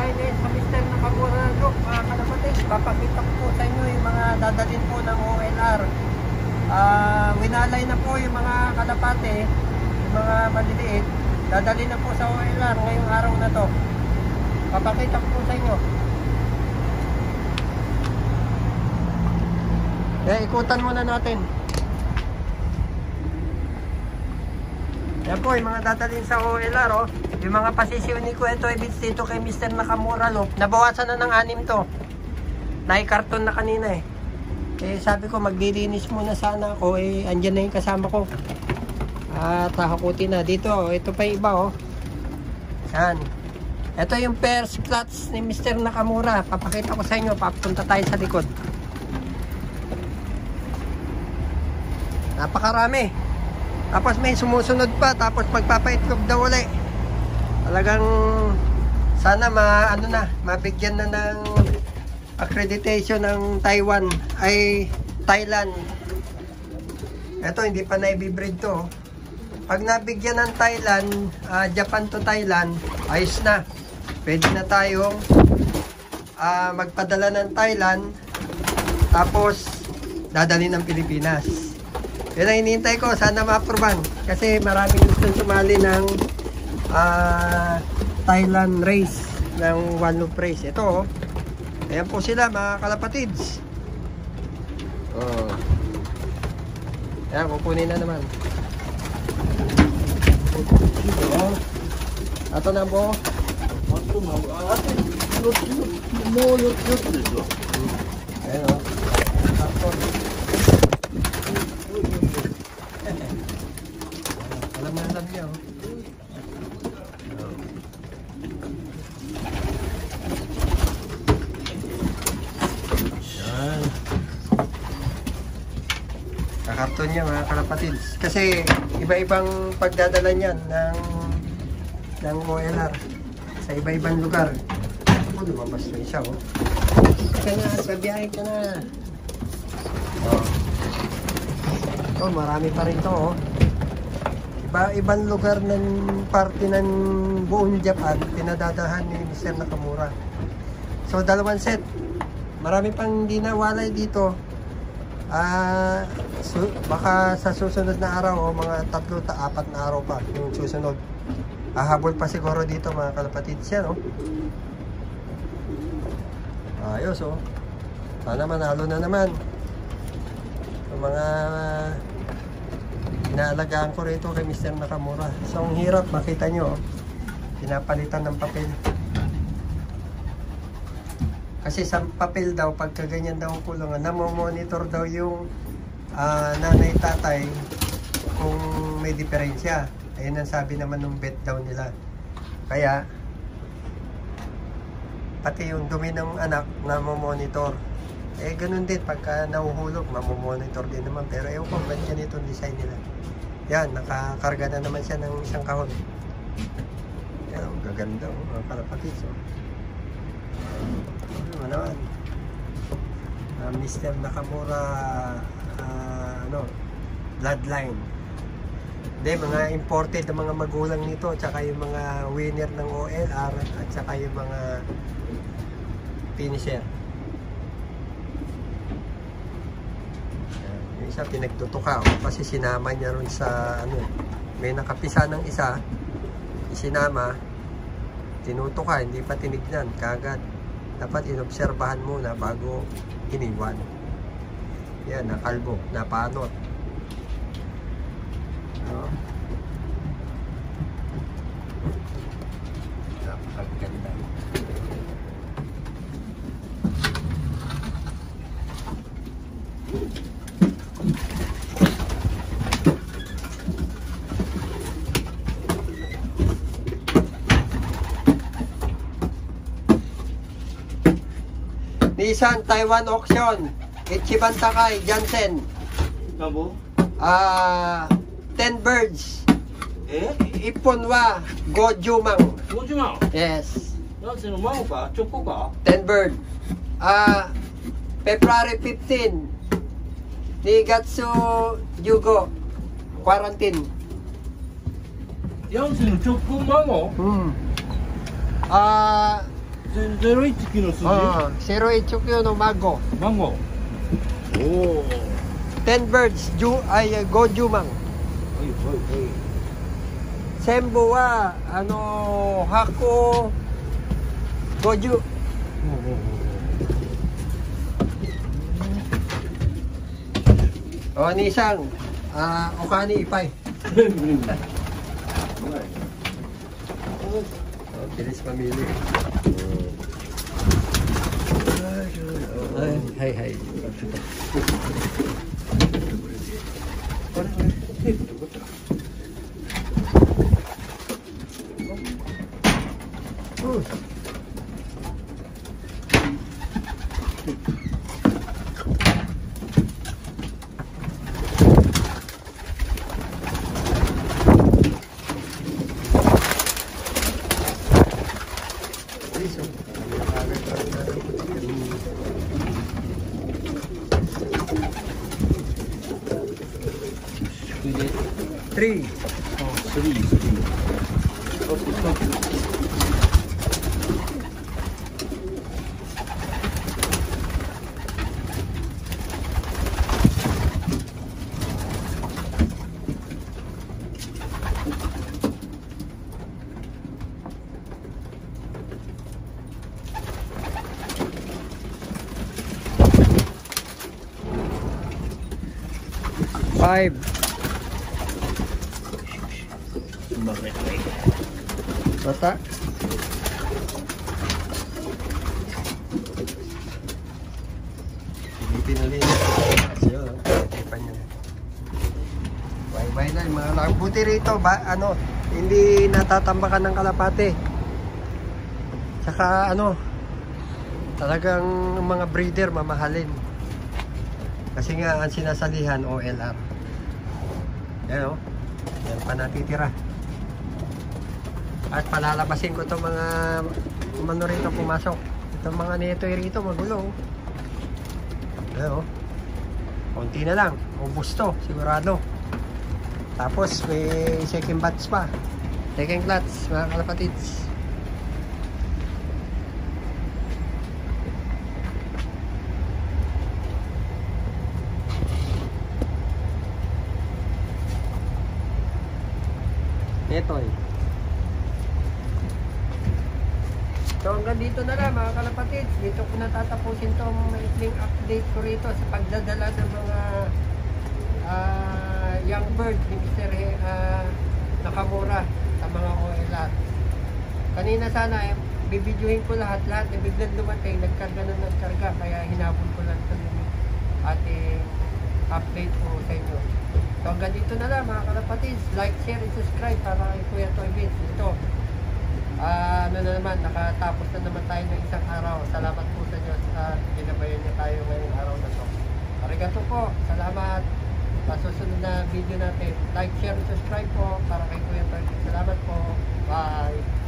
Kailan sa Mr. Nakamura Group, mga kalapatid, papakita ko po sa inyo yung mga dadalhin po ng OLR. Winalay na po yung mga kalapate, yung mga maliliit, dadalhin na po sa OLR ngayong araw na to. Papakita ko po sa inyo. Ikutan muna natin. Yan po yung mga dadalhin sa OLR, oh. Yung mga pasisiuni ko, ito ibig dito kay Mr. Nakamura, no? Nabawasan na ng 6 to. Nai-karton na kanina eh. Sabi ko maglilinis muna sana ako, andyan na yung kasama ko. At hakutin na dito, ito pa yung iba, oh. Yan. Ito yung first clutch ni Mr. Nakamura. Papakita ko sa inyo, papunta tayo sa likod. Napakarami. Tapos may sumusunod pa, tapos magpapaitlog daw ulit. Talagang sana mabigyan na ng accreditation ng Taiwan ay Thailand. Ito hindi pa na-breed to. Pag nabigyan ng Thailand, Japan to Thailand, ayos na. Pwede na tayong magpadala ng Thailand, tapos dadalhin ng Pilipinas. Yan ang hinihintay ko, sana ma-approvean. Kasi maraming gusto sumali ng Thailand race ng One Loop Race. Ito, oh. Ayan po sila mga kalapatids. Oh. Ayan, kukunin na naman. Ito na po. Ayan, oh. Alam na niya, oh. Yan. Kakarton niya mga kalapatids. Kasi iba-ibang pagdadala niyan ng OLR sa iba-ibang lugar. Ako, lumabas na siya, oh. Kaya na, sabiyahe ka na. Oh. Oh, marami pa rin to, oh. Iba-ibang lugar ng parte ng buong Japan, pinadadahan ni Mr. Nakamura. So, 2 set. Marami pang hindi nawalay dito. Baka sa susunod na araw, o mga 3-4 na araw pa yung susunod. Hahabol pa siguro dito mga kalapatids yan, oh. Ayos, oh. Sana manalo na naman. Yung mga inaalagaan ko rito kay Mr. Nakamura. So, ang hirap, makita nyo, oh. Pinapalitan ng papel. Kasi sa papel daw, pagka ganyan daw ang kulungan, namomonitor daw yung nanay tatay kung may diferensya. Ayun ang sabi naman ng vet daw nila. Kaya, pati yung dumi ng anak, namomonitor. Ganun din, pagka nahuhulog, mamomonitor din naman. Pero ewan ko, ba't ganito ang design nila. Yan, nakakarga na naman siya ng isang kahon. Yan, gaganda, oh, mga kalapatids, oh. Ano naman? Mr. Nakamura, bloodline. Hindi, mga imported na mga magulang nito, tsaka yung mga winner ng OLR, at tsaka yung mga finisher. Yung isa pinagtutuka, kasi sinama niya ron sa may nakapisa ng isa, isinama, tinutuka, hindi pa tinignan kagad. Dapat inobserbahan muna bago iniwan. Yan, nakalbo, napanot. Napakaganda. Nissan Taiwan Auction, Ichiban Takai, Jansen. Kabo? 10 birds. Iponwa, Gojumang. Gojumang? Yes. なんつうの、マオかチョコか 10 bird. February 15, Nigatsu Yugo, quarantine. やつのチョコマンゴ01期の数字、08 Chukyo no Mago. 番号。おお。 10 birds, Gojumang. はいはいはい。 Sembo wa, Hako, Goju. O, Nisang, Okani Ipay. Bilis pamili. Hay, hay. Three. Oh, 3. Okay, Five. Bata. Silipin ulit. Bye-bye na yung mga buti rito. Hindi natatambakan ng kalapate. Tsaka talagang mga breeder mamahalin. Kasi nga ang sinasalihan OLR. Yan yan pa natitira. At palalabasin ko itong mga rito pumasok. Itong mga netoy rito magulo. Ayan konti na lang. Ubus to sigurado. Tapos may second batch pa. Second clutch mga kalapatids. Netoy. So hanggang dito na lang mga kalapatids. Dito ko natatapusin itong maikling update ko rito sa pagdadala ng mga young bird ni Mr. Nakamura sa mga OLR. Kanina sana bibidyohin ko lahat na biglang dumating, nagkarga kaya hinabol ko lang ito yung ating update ko sa inyo. So hanggang dito na lang mga kalapatids. Like, share, and subscribe para kay Kuya Toy Vince. Ito na naman, nakatapos na naman tayo ng isang araw. Salamat po sa Diyos at ginabayan niya tayo ngayong araw na to. Arigato po, salamat. Sa susunod na video natin, like, share, and subscribe po para kay Kuya Toy Vince. Salamat po, bye.